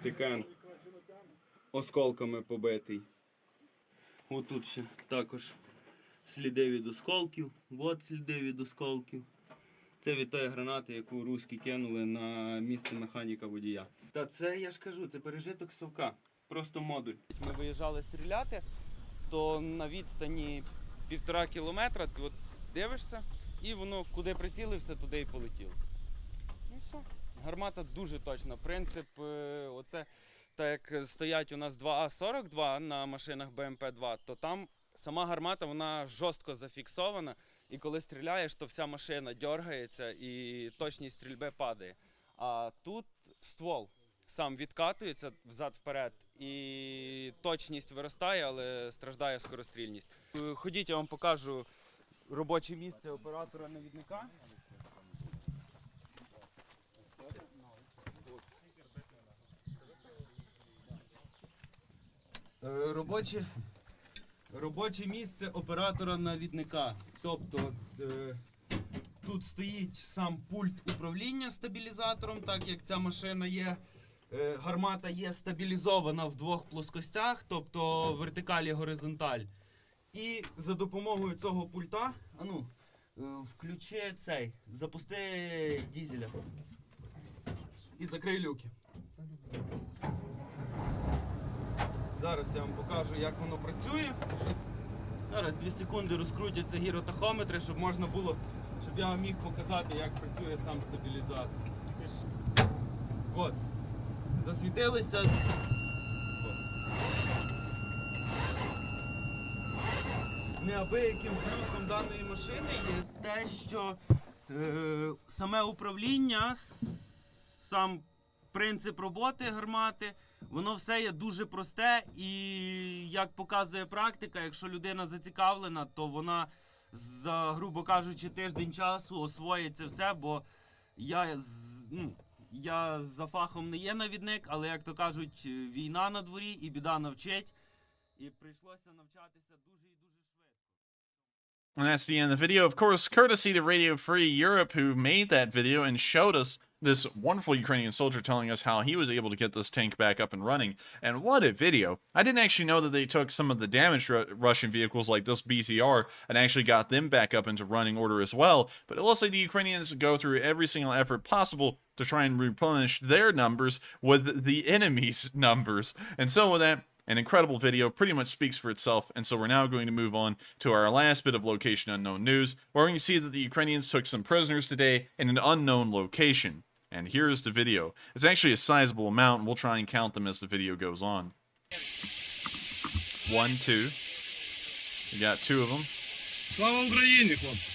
Тикан. Осколками побитий. От тут ще також сліди від осколків. От сліди від осколків. Це від тої гранати, яку руські кинули на місце механіка-водія. Та це, я ж кажу, це пережиток Совка. Просто модуль. Ми виїжджали стріляти, то на відстані 1,5 кілометра ти от дивишся, і воно куди прицілився, туди і полетіло. Ну все. Гармата дуже точна. Принцип, оце, так як стоять у нас 2А-42 на машинах БМП-2, то там сама гармата, вона жорстко зафіксована, і коли стріляєш, то вся машина дергається і точність стрільби падає. А тут ствол сам відкатується взад-вперед, і точність виростає, але страждає скорострільність. Ходіть, я вам покажу робоче місце оператора-навідника. Робоче місце оператора-навідника. Тобто тут стоїть сам пульт управління стабілізатором, так як ця машина є. Гармата є стабілізована в 2 плоскостях, тобто вертикаль і горизонталь. І за допомогою цього пульта, включи цей, запусти дізеля. І закрий люки. Зараз я вам покажу, як воно працює. Зараз 2 секунди розкрутяться гіротахометри, щоб можна було, щоб я вам міг показати, як працює сам стабілізатор. От. Засвітилися. От. Неабияким плюсом даної машини є те, що саме управління, сам принцип роботи гармати, воно все є дуже просте, і як показує практика, якщо людина зацікавлена, то вона за, грубо кажучи, тиждень часу освоїть це все, бо я за фахом не є навідник, але, як то кажуть, війна на дворі і біда навчить, і прийшлося навчатися дуже і дуже швидко. And that's the end of the video. Of course, courtesy to Radio Free Europe, who made that video and showed us this wonderful Ukrainian soldier telling us how he was able to get this tank back up and running. And what a video. I didn't actually know that they took some of the damaged Russian vehicles like this BTR and actually got them back up into running order as well. But it looks like the Ukrainians go through every single effort possible to try and replenish their numbers with the enemy's numbers. And so with that, an incredible video, pretty much speaks for itself, and so we're now going to move on to our last bit of location unknown news, where we can see that the Ukrainians took some prisoners today in an unknown location. And here's the video. It's actually a sizable amount, and we'll try and count them as the video goes on. 1, 2. We got 2 of them. Слава Україні, хлопці!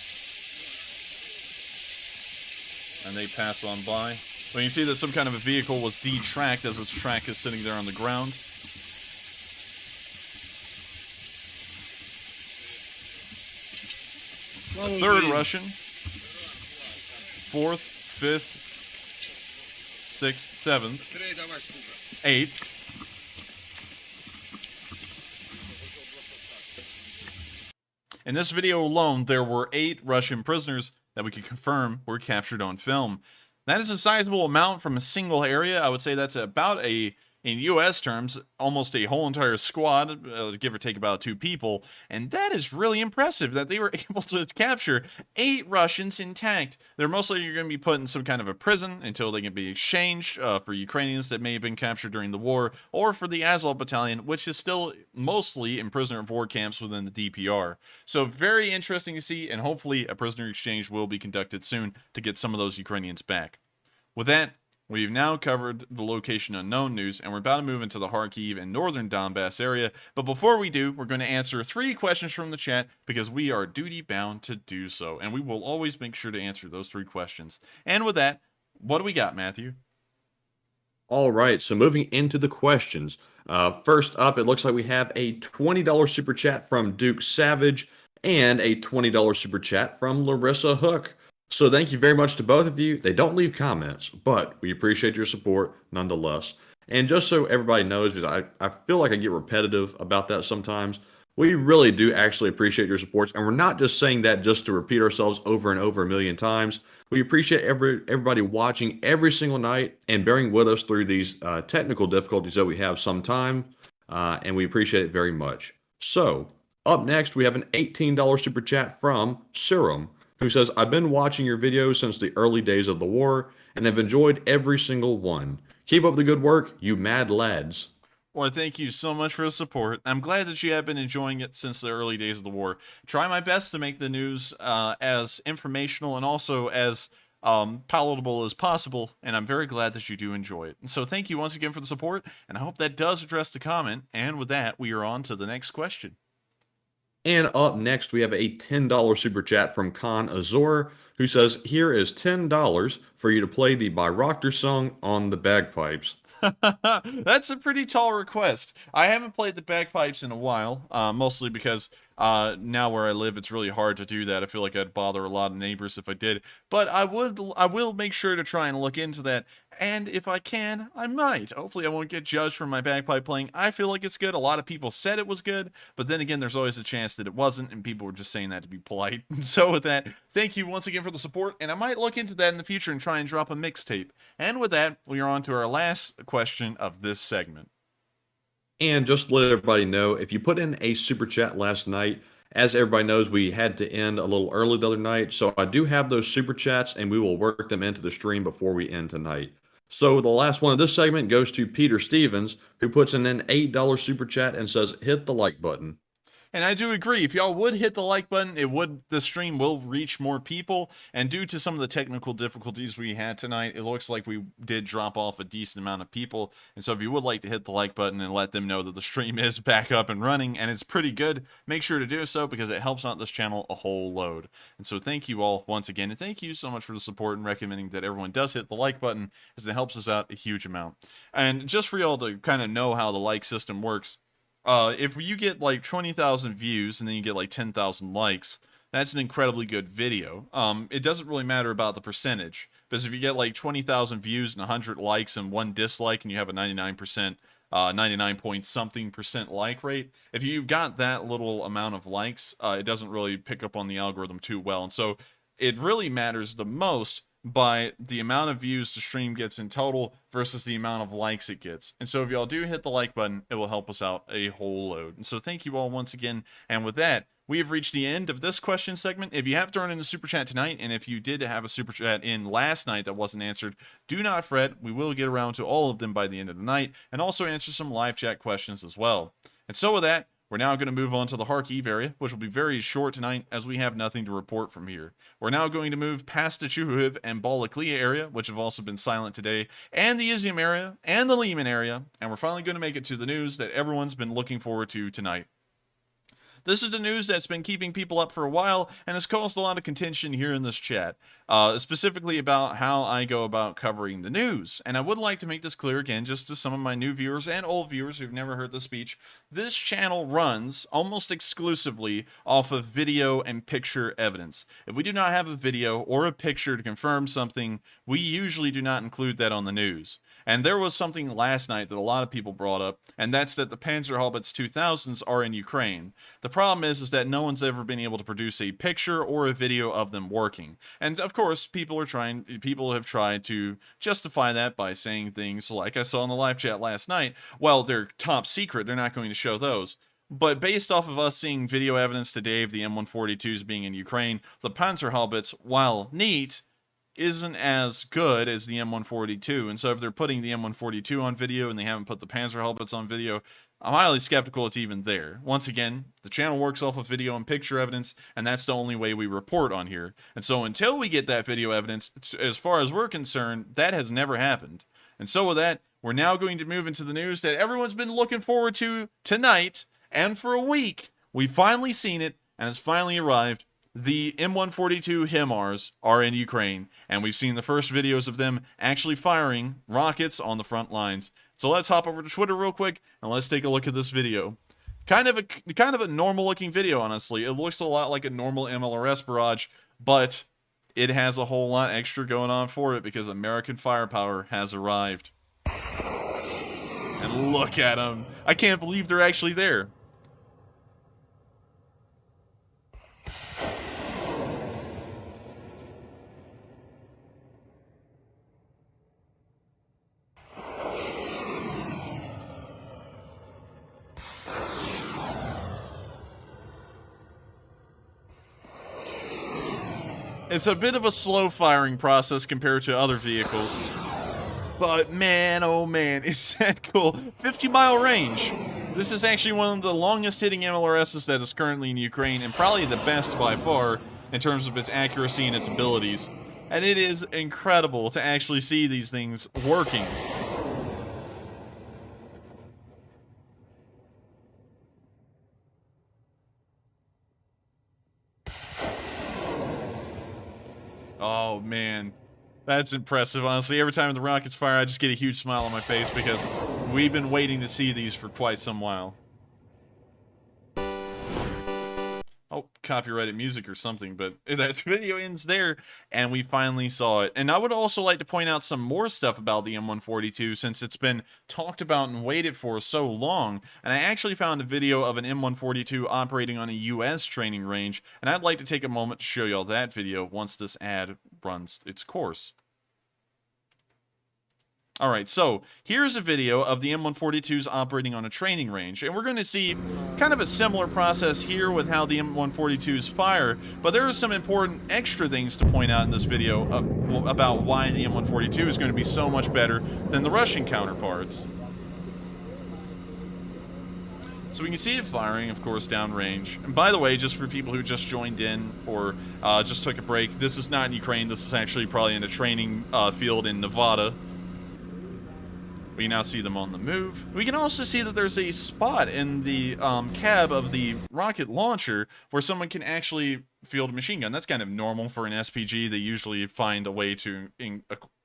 And they pass on by. Well, you see that some kind of a vehicle was detracked as its track is sitting there on the ground. A third Russian, 4th, 5th, 6th, 7th, 8th. In this video alone, there were 8 Russian prisoners that we could confirm were captured on film. That is a sizable amount from a single area. I would say that's about in U.S. terms, almost a whole entire squad, give or take about 2 people, and that is really impressive that they were able to capture 8 Russians intact. They're mostly going to be put in some kind of a prison until they can be exchanged for Ukrainians that may have been captured during the war, or for the Azov Battalion, which is still mostly in prisoner of war camps within the DPR. So very interesting to see, and hopefully a prisoner exchange will be conducted soon to get some of those Ukrainians back. With that, we've now covered the location unknown news, and we're about to move into the Kharkiv and northern Donbass area. But before we do, we're going to answer 3 questions from the chat because we are duty-bound to do so, and we will always make sure to answer those 3 questions. And with that, what do we got, Matthew? All right, so moving into the questions. First up, it looks like we have a $20 super chat from Duke Savage and a $20 super chat from Larissa Hook. So thank you very much to both of you. They don't leave comments, but we appreciate your support nonetheless. And just so everybody knows, because I feel like I get repetitive about that sometimes, we really do actually appreciate your support. And we're not just saying that just to repeat ourselves over and over a million times. We appreciate everybody watching every single night and bearing with us through these technical difficulties that we have sometimes. And we appreciate it very much. So up next, we have an $18 super chat from Serum, who says, I've been watching your videos since the early days of the war and have enjoyed every single one. Keep up the good work, you mad lads. Well, thank you so much for the support. I'm glad that you have been enjoying it since the early days of the war. Try my best to make the news as informational and also as palatable as possible, and I'm very glad that you do enjoy it. And so thank you once again for the support, and I hope that does address the comment. And with that, we are on to the next question. And up next, we have a $10 super chat from Khan Azor, who says, here is $10 for you to play the Bayraktar song on the bagpipes. That's a pretty tall request. I haven't played the bagpipes in a while, mostly because now where I live, it's really hard to do that. I feel like I'd bother a lot of neighbors if I did. But I will make sure to try and look into that. And if I can, I might. Hopefully I won't get judged for my bagpipe playing. I feel like it's good. A lot of people said it was good. But then again, there's always a chance that it wasn't. And people were just saying that to be polite. And so with that, thank you once again for the support. And I might look into that in the future and try and drop a mixtape. And with that, we are on to our last question of this segment. And just to let everybody know, if you put in a super chat last night, as everybody knows, we had to end a little early the other night. So I do have those super chats, and we will work them into the stream before we end tonight. So the last one of this segment goes to Peter Stevens, who puts in an $8 super chat and says, hit the like button. And I do agree. If y'all would hit the like button, the stream will reach more people. And due to some of the technical difficulties we had tonight, it looks like we did drop off a decent amount of people. And so if you would like to hit the like button and let them know that the stream is back up and running and it's pretty good, make sure to do so because it helps out this channel a whole load. And so thank you all once again. And thank you so much for the support and recommending that everyone does hit the like button as it helps us out a huge amount. And just for y'all to kind of know how the like system works, if you get like 20,000 views and then you get like 10,000 likes, that's an incredibly good video. It doesn't really matter about the percentage, because if you get like 20,000 views and 100 likes and 1 dislike and you have a 99%, 99 point something percent like rate, if you've got that little amount of likes, it doesn't really pick up on the algorithm too well. And so it really matters the most by the amount of views the stream gets in total versus the amount of likes it gets. And so if y'all do hit the like button, it will help us out a whole load. And so thank you all once again. And with that, we have reached the end of this question segment. If you have turned in a super chat tonight, and if you did have a super chat in last night that wasn't answered, do not fret. We will get around to all of them by the end of the night, and also answer some live chat questions as well. And so with that, we're now going to move on to the Kharkiv area, which will be very short tonight as we have nothing to report from here. We're now going to move past the Chuhuiv and Balaklia area, which have also been silent today, and the Izium area, and the Lehman area, and we're finally going to make it to the news that everyone's been looking forward to tonight. This is the news that's been keeping people up for a while and has caused a lot of contention here in this chat, specifically about how I go about covering the news. And I would like to make this clear again, just to some of my new viewers and old viewers who've never heard the speech. This channel runs almost exclusively off of video and picture evidence. If we do not have a video or a picture to confirm something, we usually do not include that on the news. And there was something last night that a lot of people brought up, and that's that the Panzerhaubitze 2000s are in Ukraine. The problem is that no one's ever been able to produce a picture or a video of them working. And of course, people have tried to justify that by saying things like I saw in the live chat last night, well, they're top secret, they're not going to show those. But based off of us seeing video evidence today of the M142s being in Ukraine, the Panzerhaubitze, while neat, isn't as good as the M142. And so if they're putting the M142 on video and they haven't put the Panzerhaubitze on video, I'm highly skeptical it's even there. Once again, the channel works off of video and picture evidence, and that's the only way we report on here. And so until we get that video evidence, as far as we're concerned, that has never happened. And so with that, we're now going to move into the news that everyone's been looking forward to tonight, and for a week, we've finally seen it, and it's finally arrived. The M142 HIMARS are in Ukraine, and we've seen the first videos of them actually firing rockets on the front lines. So let's hop over to Twitter real quick, and let's take a look at this video. Kind of a normal-looking video, honestly. It looks a lot like a normal MLRS barrage, but it has a whole lot extra going on for it because American firepower has arrived. And look at them. I can't believe they're actually there. It's a bit of a slow firing process compared to other vehicles. But man, oh man, is that cool. 50-mile range. This is actually one of the longest hitting MLRSs that is currently in Ukraine, and probably the best by far in terms of its accuracy and its abilities. And it is incredible to actually see these things working. Oh man, that's impressive, honestly. Every time the rockets fire, I just get a huge smile on my face because we've been waiting to see these for quite some while. Oh, copyrighted music or something, but that video ends there, and we finally saw it. And I would also like to point out some more stuff about the M142 since it's been talked about and waited for so long. And I actually found a video of an M142 operating on a US training range, and I'd like to take a moment to show y'all that video once this ad runs its course. All right, so here's a video of the M142s operating on a training range, and we're going to see kind of a similar process here with how the M142s fire, but there are some important extra things to point out in this video about why the M142 is going to be so much better than the Russian counterparts. So we can see it firing, of course, downrange. And by the way, just for people who just joined in or just took a break, this is not in Ukraine. This is actually probably in a training field in Nevada. We can now see them on the move. We can also see that there's a spot in the cab of the rocket launcher where someone can actually field a machine gun. That's kind of normal for an SPG. They usually find a way to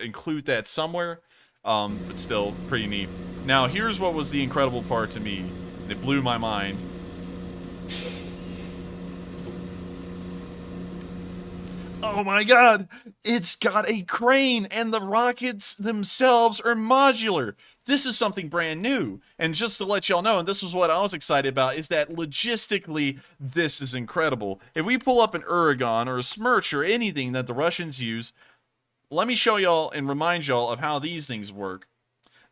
include that somewhere, but still pretty neat. Now, here's what was the incredible part to me, and it blew my mind. Oh my god, it's got a crane, and the rockets themselves are modular. This is something brand new. And just to let y'all know, and this was what I was excited about, is that logistically, this is incredible. If we pull up an Uragan or a Smerch or anything that the Russians use, let me show y'all and remind y'all of how these things work.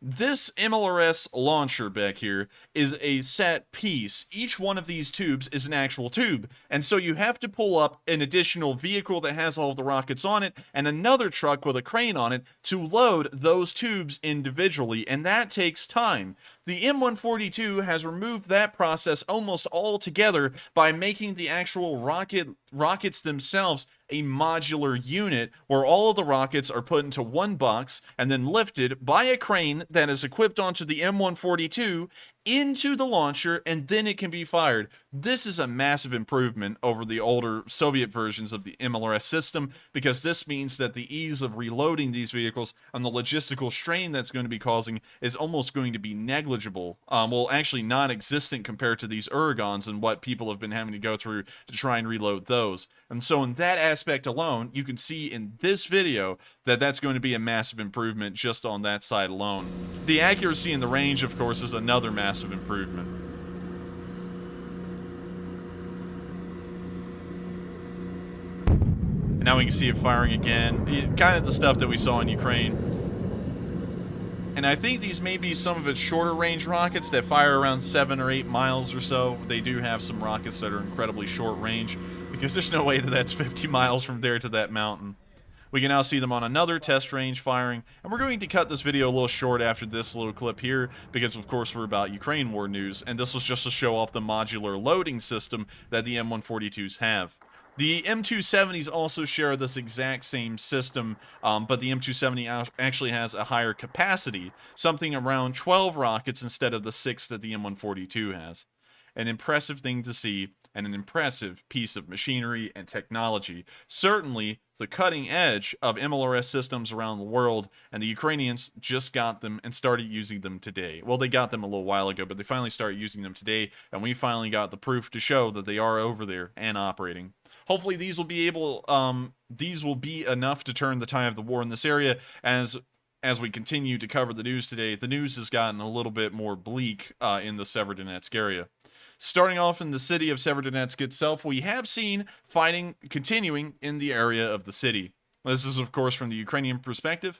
This MLRS launcher back here is a set piece. Each one of these tubes is an actual tube. And so you have to pull up an additional vehicle that has all of the rockets on it and another truck with a crane on it to load those tubes individually. And that takes time. The M142 has removed that process almost altogether by making the actual rockets themselves a modular unit where all of the rockets are put into one box and then lifted by a crane that is equipped onto the M142 into the launcher, and then it can be fired. This is a massive improvement over the older Soviet versions of the MLRS system, because this means that the ease of reloading these vehicles and the logistical strain that's going to be causing is almost going to be negligible. Well, actually non-existent compared to these Uragans and what people have been having to go through to try and reload those. And so in that aspect alone, you can see in this video that that's going to be a massive improvement just on that side alone. The accuracy and the range, of course, is another massive improvement. And now we can see it firing again. Kind of the stuff that we saw in Ukraine. And I think these may be some of its shorter range rockets that fire around 7 or 8 miles or so. They do have some rockets that are incredibly short range, because there's no way that that's 50 miles from there to that mountain. We can now see them on another test range firing, and we're going to cut this video a little short after this little clip here, because of course we're about Ukraine war news, and this was just to show off the modular loading system that the M142s have. The M270s also share this exact same system, but the M270 actually has a higher capacity, something around 12 rockets instead of the 6 that the M142 has. An impressive thing to see, and an impressive piece of machinery and technology. Certainly the cutting edge of MLRS systems around the world, and the Ukrainians just got them and started using them today. Well, they got them a little while ago, but they finally started using them today, and we finally got the proof to show that they are over there and operating. Hopefully these will be enough to turn the tide of the war in this area. As we continue to cover the news today, the news has gotten a little bit more bleak in the Severodonetsk area. Starting off in the city of Severodonetsk itself, we have seen fighting continuing in the area of the city. This is, of course, from the Ukrainian perspective.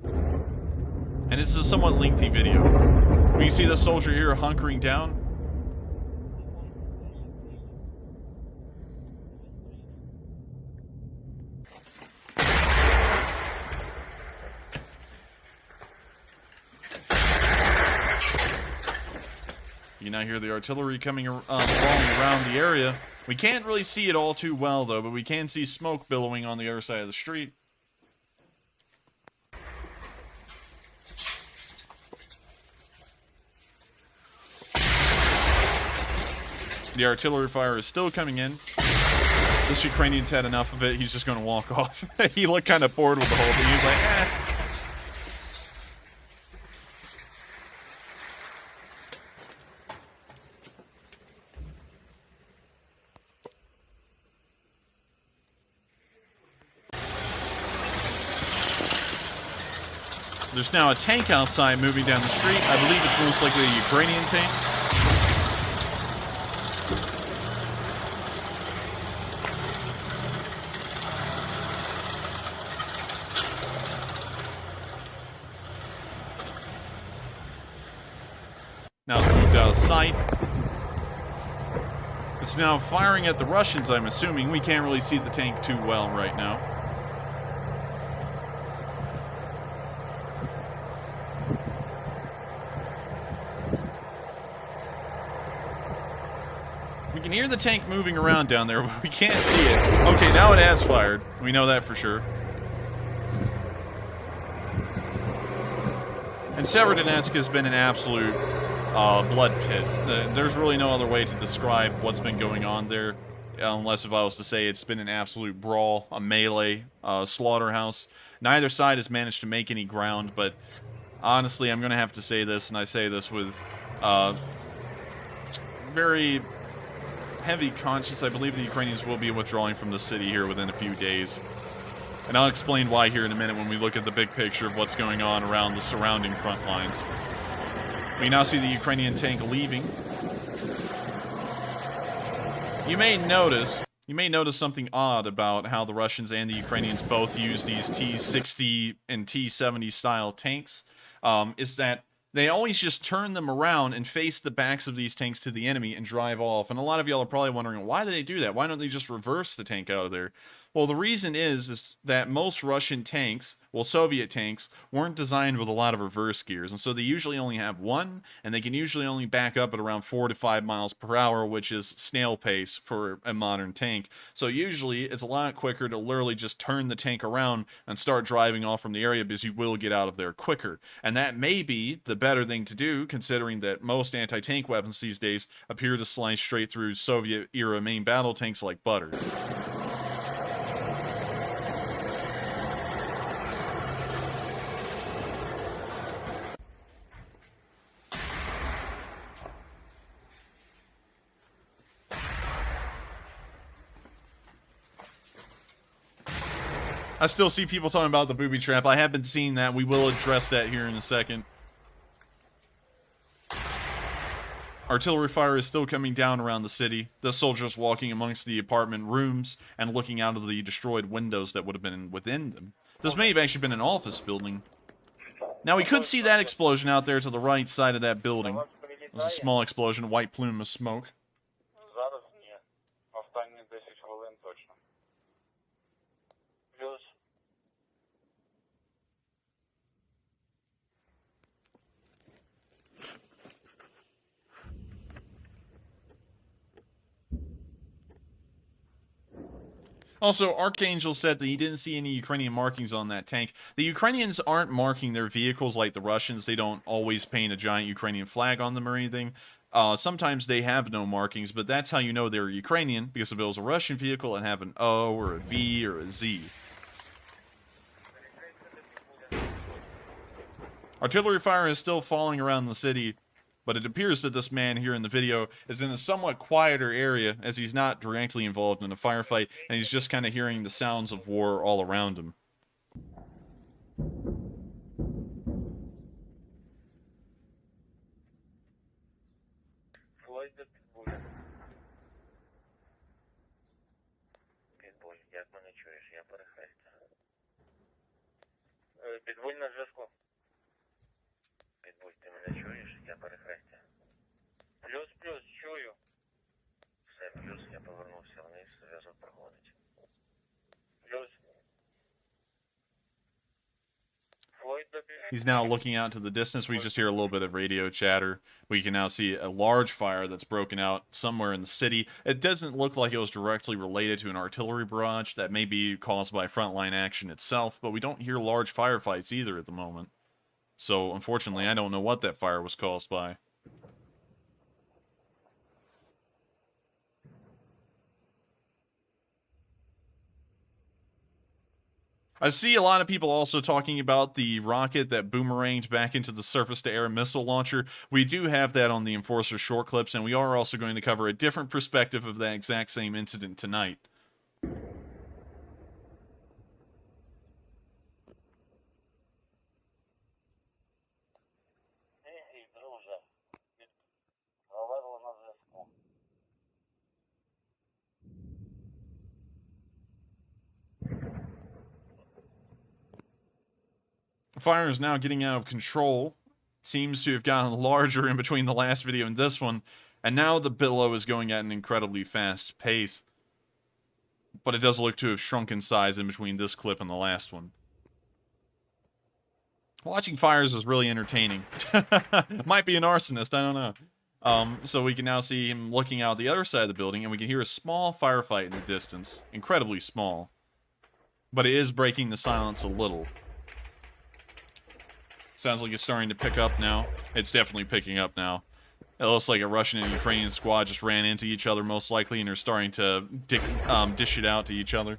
And this is a somewhat lengthy video. We can see the soldier here hunkering down. You now hear the artillery coming along around the area. We can't really see it all too well, though, but we can see smoke billowing on the other side of the street. The artillery fire is still coming in. This Ukrainian's had enough of it. He's just going to walk off. He looked kind of bored with the whole thing. He was like, eh. There's now a tank outside moving down the street. I believe it's most likely a Ukrainian tank. Now it's moved out of sight. It's now firing at the Russians, I'm assuming. We can't really see the tank too well right now. We can hear the tank moving around down there, but we can't see it. Okay, now it has fired. We know that for sure. And Severodonetsk has been an absolute blood pit. There's really no other way to describe what's been going on there, unless if I was to say it's been an absolute brawl, a melee, slaughterhouse. Neither side has managed to make any ground, but honestly, I'm going to have to say this, and I say this with very heavy conscience. I believe the Ukrainians will be withdrawing from the city here within a few days. And I'll explain why here in a minute when we look at the big picture of what's going on around the surrounding front lines. We now see the Ukrainian tank leaving. You may notice something odd about how the Russians and the Ukrainians both use these T-60 and T-70 style tanks. Is that they always just turn them around and face the backs of these tanks to the enemy and drive off. And a lot of y'all are probably wondering, why do they do that? Why don't they just reverse the tank out of there? Well, the reason is that most Russian tanks, well, Soviet tanks, weren't designed with a lot of reverse gears. And so they usually only have one, and they can usually only back up at around 4 to 5 miles per hour, which is snail pace for a modern tank. So usually it's a lot quicker to literally just turn the tank around and start driving off from the area, because you will get out of there quicker. And that may be the better thing to do, considering that most anti-tank weapons these days appear to slice straight through Soviet-era main battle tanks like butter. I still see people talking about the booby trap. I have been seeing that. We will address that here in a second. Artillery fire is still coming down around the city. The soldiers walking amongst the apartment rooms and looking out of the destroyed windows that would have been within them. This may have actually been an office building. Now, we could see that explosion out there to the right side of that building. There's a small explosion, a white plume of smoke. Зараз ні. Останні 10 хвилин точно. Плюс. Also, Archangel said that he didn't see any Ukrainian markings on that tank. The Ukrainians aren't marking their vehicles like the Russians. They don't always paint a giant Ukrainian flag on them or anything. Sometimes they have no markings, but that's how you know they're Ukrainian, because if it was a Russian vehicle, it'd have an O or a V or a Z. Artillery fire is still falling around the city, but it appears that this man here in the video is in a somewhat quieter area, as he's not directly involved in a firefight, and he's just kind of hearing the sounds of war all around him. Флойд до підбуль. Підбуль, як мене чуєш? Я перехрестя. Підбуль на зв'язку. Підбуль, ти мене чуєш? Я перехрестя. Плюс, чую. Все, плюс, я повернувся вниз, зв'язок проходить. Плюс. Флойд до підбуль. He's now looking out to the distance. We just hear a little bit of radio chatter. We can now see a large fire that's broken out somewhere in the city. It doesn't look like it was directly related to an artillery barrage. That may be caused by frontline action itself, but we don't hear large firefights either at the moment. So, unfortunately, I don't know what that fire was caused by. I see a lot of people also talking about the rocket that boomeranged back into the surface-to-air missile launcher. We do have that on the Enforcer short clips, and we are also going to cover a different perspective of that exact same incident tonight. Ей, друже. Завезли на зв'язку. The fire is now getting out of control. seems to have gotten larger in between the last video and this one, and now the billow is going at an incredibly fast pace. But it does look to have shrunk in size in between this clip and the last one. Watching fires is really entertaining. Might be an arsonist, I don't know. So we can now see him looking out the other side of the building, and we can hear a small firefight in the distance. Incredibly small. But it is breaking the silence a little. Sounds like it's starting to pick up now. It's definitely picking up now. It looks like a Russian and Ukrainian squad just ran into each other, most likely, and are starting to dish it out to each other.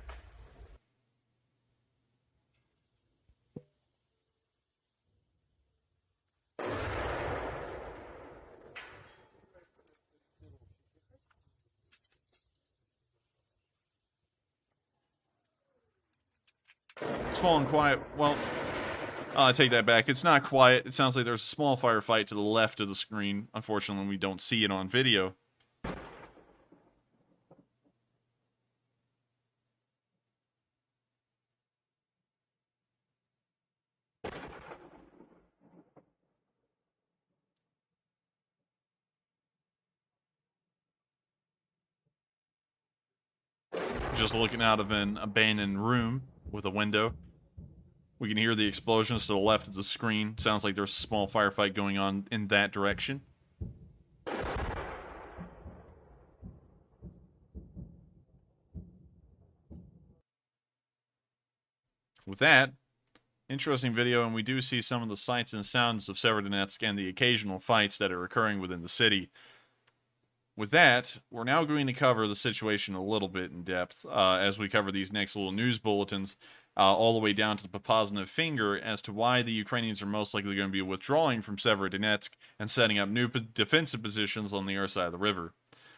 It's falling quiet. Well, I take that back. It's not quiet. It sounds like there's a small firefight to the left of the screen. Unfortunately, we don't see it on video. Just looking out of an abandoned room with a window. We can hear the explosions to the left of the screen. Sounds like there's a small firefight going on in that direction. With that, interesting video, and we do see some of the sights and sounds of Severodonetsk and the occasional fights that are occurring within the city. With that, we're now going to cover the situation a little bit in depth as we cover these next little news bulletins. All the way down to the Partisan finger as to why the Ukrainians are most likely going to be withdrawing from Severodonetsk and setting up new defensive positions on the other side of the river.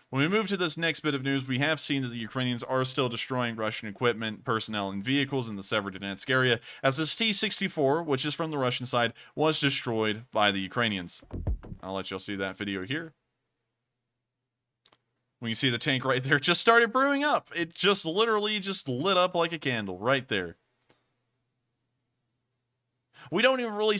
When we move to this next bit of news, we have seen that the Ukrainians are still destroying Russian equipment, personnel, and vehicles in the Severodonetsk area, as this T-64, which is from the Russian side, was destroyed by the Ukrainians. I'll let y'all see that video here. We can see the tank right there just started brewing up. It just literally just lit up like a candle right there. We don't even really